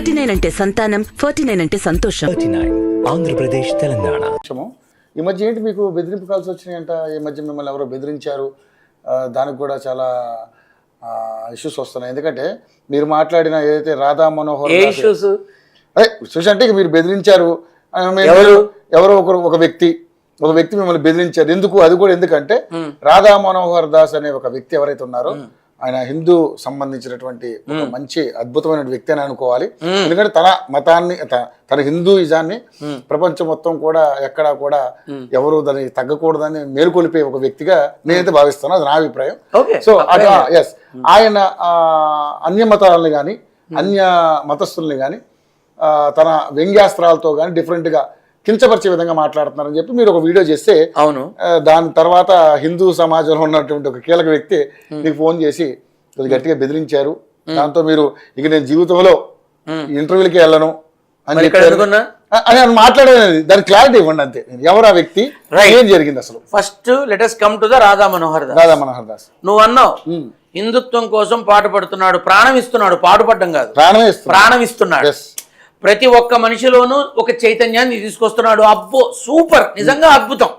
39 అంటే సంతానం, 49 అంటే సంతోషం. 39 ఆంధ్రప్రదేశ్ తెలంగాణ. ఈ మధ్య ఏంటి మీకు బెదిరింపు కాల్స్ వచ్చినాయంట? ఈ మధ్య మిమ్మల్ని ఎవరో బెదిరించారు, దానికి కూడా చాలా ఇష్యూస్ వస్తున్నాయి. ఎందుకంటే మీరు మాట్లాడిన ఏదైతే రాధా మనోహర్ ఇష్యూస్ అంటే మీరు బెదిరించారు, ఎవరో ఒక వ్యక్తి మిమ్మల్ని బెదిరించారు. ఎందుకు? అది కూడా ఎందుకంటే రాధా మనోహర్ దాస్ అనే ఒక వ్యక్తి ఎవరైతే ఉన్నారో ఆయన హిందూ సంబంధించినటువంటి ఒక మంచి అద్భుతమైన వ్యక్తి అని అనుకోవాలి. ఎందుకంటే తన మతాన్ని, తన హిందూయిజాన్ని ప్రపంచం మొత్తం కూడా ఎక్కడా కూడా ఎవరు దాన్ని తగ్గకూడదని మేలుకొలిపే ఒక వ్యక్తిగా నేనైతే భావిస్తాను. అది నా అభిప్రాయం. సో ఎస్, ఆయన అన్య మతాలని కానీ అన్య మతస్థుల్ని కానీ తన వ్యంగ్యాస్త్రాలతో కానీ డిఫరెంట్ గా కించపరిచే విధంగా మాట్లాడుతున్నారని చెప్పి మీరు ఒక వీడియో చేస్తే, అవును, దాని తర్వాత హిందూ సమాజంలో ఉన్నటువంటి ఒక కీలక వ్యక్తి మీకు ఫోన్ చేసి కొద్ది గట్టిగా బెదిరించారు. దాంతో మీరు ఇక నేను జీవితంలో ఇంటర్వ్యూలకి వెళ్ళను అని అని మాట్లాడేది. దాని క్లారిటీ ఇవ్వండి అంతే. ఎవరు ఆ వ్యక్తి, ఏం జరిగింది అసలు? First let us come to the Radha Manohar Das. నువ్వు అన్నావు హిందుత్వం కోసం పాటుపడుతున్నాడు, ప్రాణం ఇస్తున్నాడు, పాటుపడడం కాదు, ప్రాణం ఇస్తున్నాడు. ప్రతి ఒక్క మనిషిలోనూ ఒక చైతన్యాన్ని తీసుకొస్తున్నాడు. అబ్బో సూపర్, నిజంగా అద్భుతం.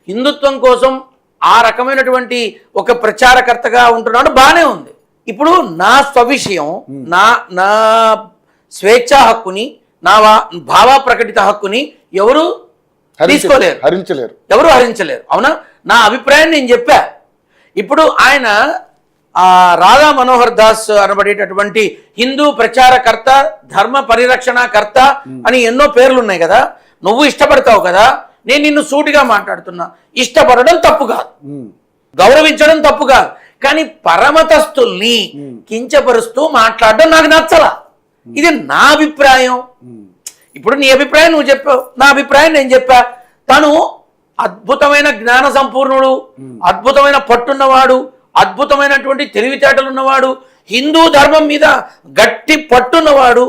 హిందుత్వం కోసం ఆ రకమైనటువంటి ఒక ప్రచారకర్తగా ఉంటున్నాడు, బానే ఉంది. ఇప్పుడు నా స్వవిషయం, నా స్వేచ్ఛా హక్కుని, నా భావ ప్రకటిత హక్కుని ఎవరు తీసుకోలేరు, ఎవరు హరించలేరు. అవునా? నా అభిప్రాయాన్ని నేను చెప్పా. ఇప్పుడు ఆయన రాధా మనోహర్ దాస్ అనబడేటటువంటి హిందూ ప్రచారకర్త, ధర్మ పరిరక్షణకర్త అని ఎన్నో పేర్లు ఉన్నాయి కదా. నువ్వు ఇష్టపడతావు కదా, నేను నిన్ను సూటిగా మాట్లాడుతున్నా. ఇష్టపడడం తప్పు కాదు, గౌరవించడం తప్పు కాదు, కానీ పరమతస్తుల్ని కించపరుస్తూ మాట్లాడడం నాకు నచ్చల. ఇది నా అభిప్రాయం. ఇప్పుడు నీ అభిప్రాయం నువ్వు చెప్పావు, నా అభిప్రాయం నేను చెప్పా. తను అద్భుతమైన జ్ఞాన సంపూర్ణుడు, అద్భుతమైన పట్టున్నవాడు, అద్భుతమైనటువంటి తెలివితేటలు ఉన్నవాడు, హిందూ ధర్మం మీద గట్టి పట్టున్నవాడు,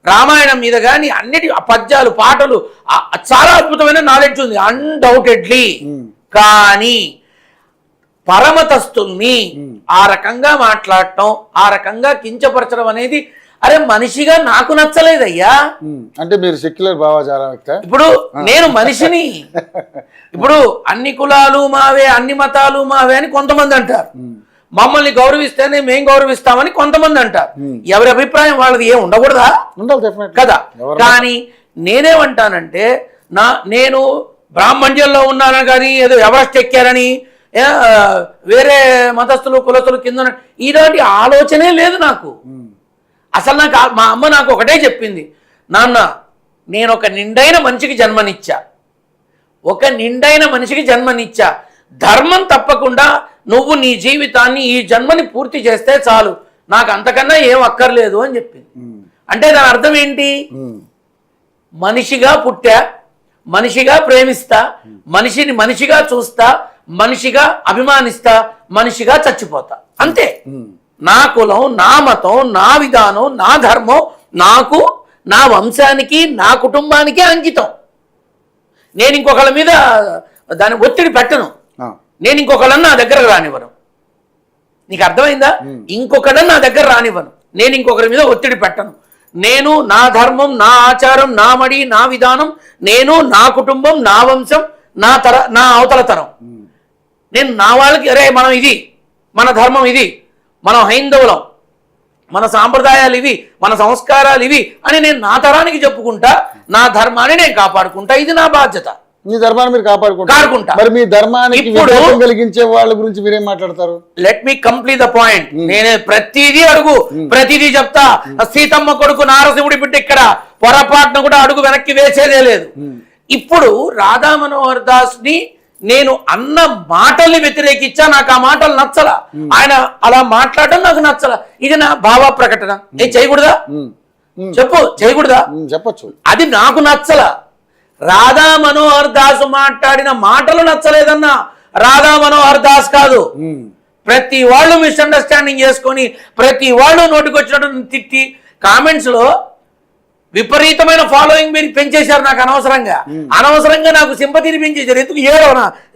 రామాయణం మీద కానీ అన్నిటి పద్యాలు, పాటలు, చాలా అద్భుతమైన నాలెడ్జ్ ఉంది అన్డౌటెడ్లీ. కానీ పరమతస్తుల్ని ఆ రకంగా మాట్లాడటం, ఆ రకంగా కించపరచడం అనేది అరే మనిషిగా నాకు నచ్చలేదయ్యా. అంటే మీరు సెక్యులర్ భావజాలం. ఇప్పుడు నేను మనిషిని, ఇప్పుడు అన్ని కులాలు మావే, అన్ని మతాలు మావే అని కొంతమంది అంటారు. మమ్మల్ని గౌరవిస్తేనే మేం గౌరవిస్తామని కొంతమంది అంటారు. ఎవరి అభిప్రాయం వాళ్ళది ఏం ఉండకూడదా? కదా. కానీ నేనేమంటానంటే, నేను బ్రాహ్మణ్యంలో ఉన్నానని కానీ ఏదో ఎవరెస్ట్ ఎక్కారని వేరే మతస్థులు కులస్తులు కింద ఇలాంటి ఆలోచనే లేదు నాకు. అసలు మా అమ్మ నాకు ఒకటే చెప్పింది, నాన్న నేను ఒక నిండైన మనిషికి జన్మనిచ్చా, ధర్మం తప్పకుండా నువ్వు నీ జీవితాన్ని, ఈ జన్మని పూర్తి చేస్తే చాలు, నాకు అంతకన్నా ఏం అక్కర్లేదు అని చెప్పింది. అంటే దాని అర్థం ఏంటి? మనిషిగా పుట్టా, మనిషిగా ప్రేమిస్తా, మనిషిని మనిషిగా చూస్తా, మనిషిగా అభిమానిస్తా, మనిషిగా చచ్చిపోతా, అంతే. నా కులం, నా మతం, నా విధానం, నా ధర్మం నాకు, నా వంశానికి, నా కుటుంబానికి అంకితం. నేను ఇంకొకళ్ళ మీద దాని ఒత్తిడి పెట్టను, నేను ఇంకొకళ్ళని నా దగ్గర రానివ్వను. నీకు అర్థమైందా? ఇంకొకళ్ళని నా దగ్గర రానివ్వను, నేను ఇంకొకరి మీద ఒత్తిడి పెట్టను. నేను నా ధర్మం, నా ఆచారం, నా మడి, నా విధానం, నేను, నా కుటుంబం, నా వంశం, నా అవతల తరం, నేను నా వాళ్ళకి అరే మనం ఇది, మన ధర్మం ఇది, మనం హైందవులం, మన సాంప్రదాయాలు ఇవి, మన సంస్కారాలు ఇవి అని నేను నా తరానికి చెప్పుకుంటా, నా ధర్మాన్ని నేను కాపాడుకుంటా. ఇది నా బాధ్యత. మీ ధర్మాన్ని మీరు కాపాడుకుంటా. మరి మీ ధర్మానికి విరోధం కలిగించే వాళ్ళ గురించి మీరేం మాట్లాడతారు? Let me complete the point. నేనే ప్రతిదీ అడుగు, ప్రతిదీ చెప్తా. సీతమ్మ కొడుకు నారసింహుడి బిడ్డ ఇక్కడ పొరపాటున కూడా అడుగు వెనక్కి వేసేదే లేదు. ఇప్పుడు రాధా మనోహర్ దాస్ ని నేను అన్న మాటల్ని వ్యతిరేకించా, నాకు ఆ మాటలు నచ్చల. ఆయన అలా మాట్లాడడం నాకు నచ్చల. ఇది నా భావ ప్రకటన. నేను చేయకూడదా? చెప్పు, చేయకూడదా? చెప్పచ్చు. అది నాకు నచ్చల. రాధా మనోహర్ దాస్ మాట్లాడిన మాటలు నచ్చలేదన్నా. రాధా మనోహర్ దాస్ కాదు, ప్రతి వాళ్ళు మిస్అండర్స్టాండింగ్ చేసుకొని, ప్రతి వాళ్ళు నోటికొచ్చినట్టు తిట్టి కామెంట్స్ లో విపరీతమైన ఫాలోయింగ్ మీరు పెంచేశారు. నాకు అనవసరంగా నాకు సింపతిని పెంచేశారు. ఎందుకు?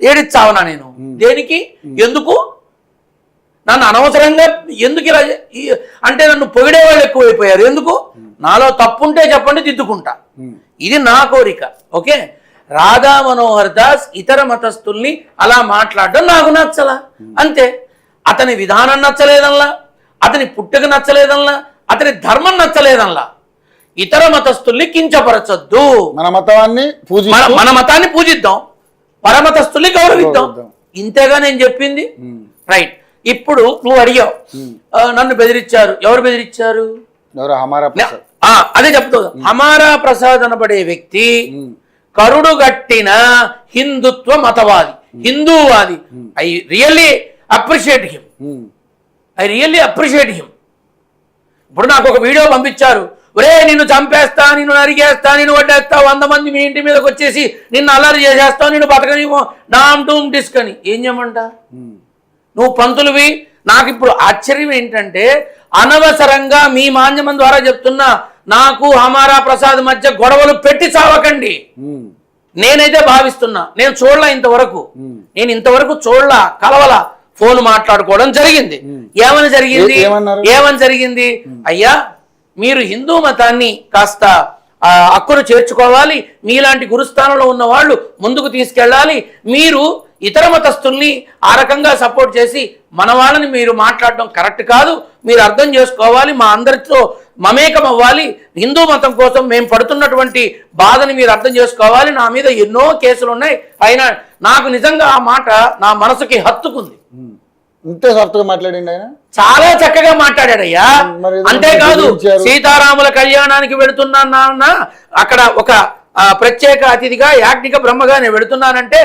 ఏడిచ్చావనా నేను? దేనికి? ఎందుకు? నన్ను అనవసరంగా ఎందుకు ఇలా అంటే నన్ను పొగిడే వాళ్ళు ఎక్కువైపోయారు. ఎందుకు? నాలో తప్పుంటే చెప్పండి, దిద్దుకుంటా. ఇది నా కోరిక. ఓకే, రాధా మనోహర్ దాస్ ఇతర మతస్థుల్ని అలా మాట్లాడడం నాకు నచ్చలా, అంతే. అతని విధానం నచ్చలేదల్లా, అతని పుట్టుక నచ్చలేదల్లా, అతని ధర్మం నచ్చలేదల్లా. ఇతర మతస్థుల్ని కించపరచొద్దు, మన మతాన్ని పూజిద్దాం, పరమతస్థుల్ని గౌరవిద్దాం. ఇంతేగా నేను చెప్పింది. రైట్. ఇప్పుడు నువ్వు అడిగావు, నన్ను బెదిరించారు. ఎవరు బెదిరించారు? అదే చెప్తావు. హమారా ప్రసాద్ అనబడే వ్యక్తి కరుడు గట్టిన హిందుత్వ మతవాది, హిందూవాది. I really appreciate him. ఇప్పుడు నాకు ఒక వీడియో పంపించారు. ఒరే నిన్ను చంపేస్తా, నిన్ను నరికేస్తా, నిన్ను వడ్డేస్తా, 100 మంది మీ ఇంటి మీదకి వచ్చేసి నిన్ను అల్లరి చేసేస్తావు, నిన్ను బతకనిమో డామ్ డూమ్ డిస్క్ అని. ఏం చేయమంట? నువ్వు పంతులువి. నాకు ఇప్పుడు ఆశ్చర్యం ఏంటంటే, అనవసరంగా మీ మాధ్యమం ద్వారా చెప్తున్నా, నాకు హమారా ప్రసాద్ మధ్య గొడవలు పెట్టి చావకండి. నేనైతే భావిస్తున్నా, నేను చూడలా ఇంతవరకు, చూడలా, కలవలా. ఫోన్ మాట్లాడుకోవడం జరిగింది. ఏమని జరిగింది? అయ్యా, మీరు హిందూ మతాన్ని కాస్త హక్కును చేర్చుకోవాలి, మీలాంటి గురుస్థానంలో ఉన్న వాళ్ళు ముందుకు తీసుకెళ్ళాలి, మీరు ఇతర మతస్థుల్ని ఆ రకంగా సపోర్ట్ చేసి మన వాళ్ళని మీరు మాట్లాడడం కరెక్ట్ కాదు, మీరు అర్థం చేసుకోవాలి, మా అందరితో మమేకం అవ్వాలి, హిందూ మతం కోసం మేము పడుతున్నటువంటి బాధని మీరు అర్థం చేసుకోవాలి, నా మీద ఎన్నో కేసులు ఉన్నాయి. అయినా నాకు నిజంగా ఆ మాట నా మనసుకి హత్తుకుంది. చాలా చక్కగా మాట్లాడాడయ్యా. అంతేకాదు, సీతారాముల కళ్యాణానికి వెళుతున్నా నాన్న, అక్కడ ఒక ప్రత్యేక అతిథిగా యాజ్ఞిక బ్రహ్మగా నేను వెళుతున్నానంటే,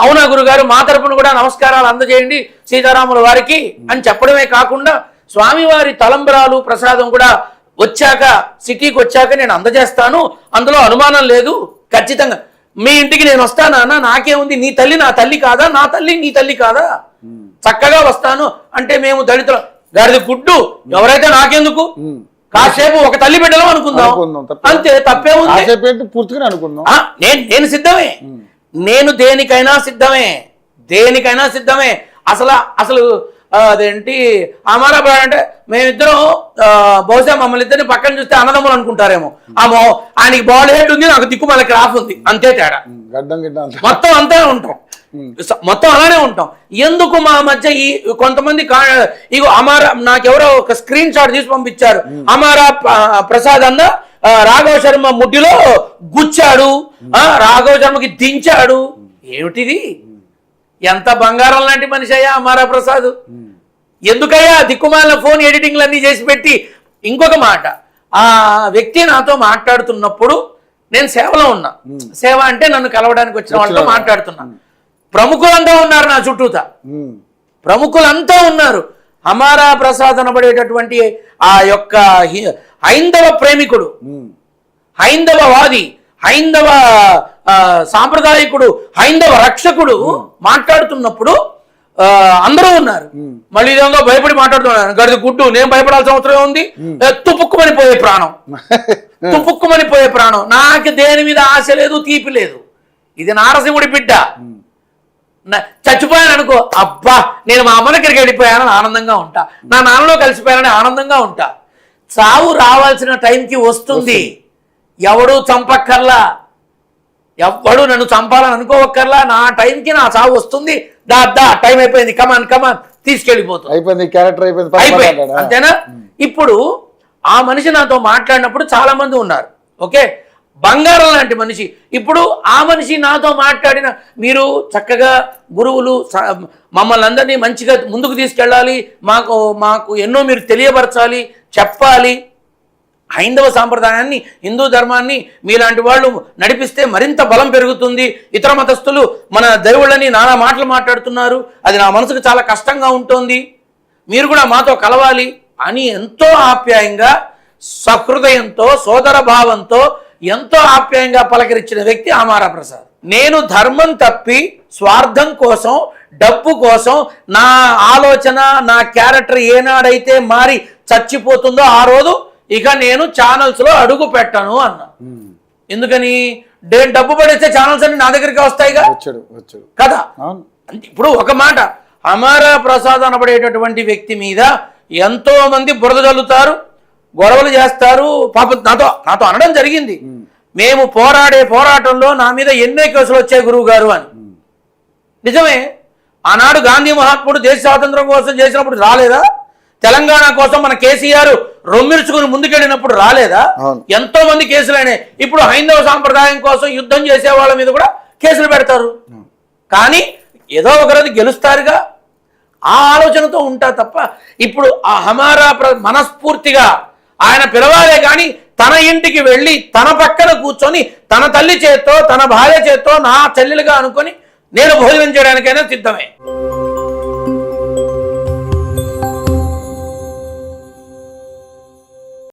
అవునా గురుగారు, మా తరపున కూడా నమస్కారాలు అందజేయండి సీతారాముల వారికి అని చెప్పడమే కాకుండా, స్వామివారి తలంబరాలు ప్రసాదం కూడా వచ్చాక, సిటీకి వచ్చాక నేను అందజేస్తాను, అందులో అనుమానం లేదు, ఖచ్చితంగా మీ ఇంటికి నేను వస్తానా, నాకేముంది, నీ తల్లి నా తల్లి కాదా, నా తల్లి నీ తల్లి కాదా, చక్కగా వస్తాను అంటే, మేము దళితుల గారిది గుడ్డు, ఎవరైతే నాకెందుకు, కాసేపు ఒక తల్లి బిడ్డలో అనుకుందాం, అంతే, తప్పేముంది, పూర్తిగా అనుకుందాం. నేను సిద్ధమే, నేను దేనికైనా సిద్ధమే. అసలు అదేంటి అమరా అంటే, మేమిద్దరం బహుశా మమ్మల్ని ఇద్దరిని పక్కన చూస్తే అన్నదమ్ములు అనుకుంటారేమో. ఆయనకి బాల్ హెడ్ ఉంది, నాకు దిక్కు మళ్ళీ క్రాఫ్ ఉంది, అంతే తేడా. మొత్తం అంతే ఉంటాం, మొత్తం అలానే ఉంటాం. ఎందుకు మా మధ్య ఈ కొంతమంది ఇగో అమారా, నాకెవరో ఒక స్క్రీన్ షాట్ తీసి పంపించారు. అమారా ప్రసాద్ అన్న రాఘవ శర్మ ముడ్డిలో గుచ్చాడు, రాఘవ శర్మకి దించాడు. ఏమిటిది? ఎంత బంగారం లాంటి మనిషి అయ్యా అమారా ప్రసాద్. ఎందుకయ్యా దిక్కుమాల ఫోన్ ఎడిటింగ్లు అన్నీ చేసి పెట్టి? ఇంకొక మాట, ఆ వ్యక్తి నాతో మాట్లాడుతున్నప్పుడు నేను సేవలో ఉన్నా. సేవ అంటే నన్ను కలవడానికి వచ్చిన వాళ్ళతో మాట్లాడుతున్నా. ప్రముఖులంతా ఉన్నారు నా చుట్టూతా, ప్రముఖులంతా ఉన్నారు. హమారా ప్రసాద్ అనబడేటటువంటి ఆ యొక్క హైందవ ప్రేమికుడు, హైందవవాది, హైందవ సాంప్రదాయకుడు, హైందవ రక్షకుడు మాట్లాడుతున్నప్పుడు అందరూ ఉన్నారు. మళ్ళీ ఇదేమో భయపడి మాట్లాడుతున్నారు. గడిది గుడ్డు, నేను భయపడాల్సిన అవసరం ఉంది? తుపుక్కుమనిపోయే ప్రాణం. నాకు దేని మీద ఆశ లేదు, తీపి లేదు. ఇది నారసింహుడి బిడ్డ. చచ్చిపోయాను అనుకో, అబ్బా నేను మా అమ్మ దగ్గరికి వెళ్ళిపోయానని ఆనందంగా ఉంటా, నా నాన్నలో కలిసిపోయానని ఆనందంగా ఉంటా. చావు రావాల్సిన టైంకి వస్తుంది. ఎవడు చంపక్కర్లా, ఎవడు నన్ను చంపాలని అనుకోవక్కర్లా. నా టైంకి నా చావు వస్తుంది. దా టైం అయిపోయింది, కమాన్ తీసుకెళ్ళిపోతుంది, అంతేనా? ఇప్పుడు ఆ మనిషి నాతో మాట్లాడినప్పుడు చాలా మంది ఉన్నారు. ఓకే, బంగారం లాంటి మనిషి. ఇప్పుడు ఆ మనిషి నాతో మాట్లాడిన, మీరు చక్కగా గురువులు మమ్మల్ని అందరినీ మంచిగా ముందుకు తీసుకెళ్ళాలి, మాకు ఎన్నో మీరు తెలియపరచాలి, చెప్పాలి, హైందవ సాంప్రదాయాన్ని, హిందూ ధర్మాన్ని మీలాంటి వాళ్ళు నడిపిస్తే మరింత బలం పెరుగుతుంది. ఇతర మతస్థులు మన దేవుళ్ళని నానా మాటలు మాట్లాడుతున్నారు, అది నా మనసుకు చాలా కష్టంగా ఉంటుంది, మీరు కూడా మాతో కలవాలి అని ఎంతో ఆప్యాయంగా, సహృదయంతో, సోదర భావంతో ఎంతో ఆప్యాయంగా పలకరించిన వ్యక్తి అమారా ప్రసాద్. నేను ధర్మం తప్పి స్వార్థం కోసం, డబ్బు కోసం నా ఆలోచన, నా క్యారెక్టర్ ఏనాడైతే మారి చచ్చిపోతుందో ఆ రోజు ఇక నేను ఛానల్స్ లో అడుగు పెట్టను అన్నా. ఎందుకని? డబ్బు పడేస్తే ఛానల్స్ అన్ని నా దగ్గరికి వస్తాయిగా కదా. ఇప్పుడు ఒక మాట, హమారా ప్రసాద్ అనబడేటటువంటి వ్యక్తి మీద ఎంతో మంది బురద జల్లుతారు, గొడవలు చేస్తారు. పాపం నాతో అనడం జరిగింది, మేము పోరాడే పోరాటంలో నా మీద ఎన్నో కేసులు వచ్చాయి గురువు గారు అని. నిజమే, ఆనాడు గాంధీ మహాత్ముడు దేశ స్వాతంత్రం కోసం చేసినప్పుడు రాలేదా? తెలంగాణ కోసం మన కేసీఆర్ రొమ్మిర్చుకుని ముందుకెళ్ళినప్పుడు రాలేదా? ఎంతో మంది కేసులైనాయి. ఇప్పుడు హైందవ సాంప్రదాయం కోసం యుద్ధం చేసే వాళ్ళ మీద కూడా కేసులు పెడతారు. కానీ ఏదో ఒకరోజు గెలుస్తారుగా, ఆ ఆలోచనతో ఉంటా తప్ప ఇప్పుడు ఆ హమారా మనస్ఫూర్తిగా ఆయన పిలవాలే కానీ తన ఇంటికి వెళ్ళి తన పక్కన కూర్చొని తన తల్లి చేత్తో తన భార్య చేత్తో నా చెల్లెలుగా అనుకొని నేను భోజనం చేయడానికైనా సిద్ధమే.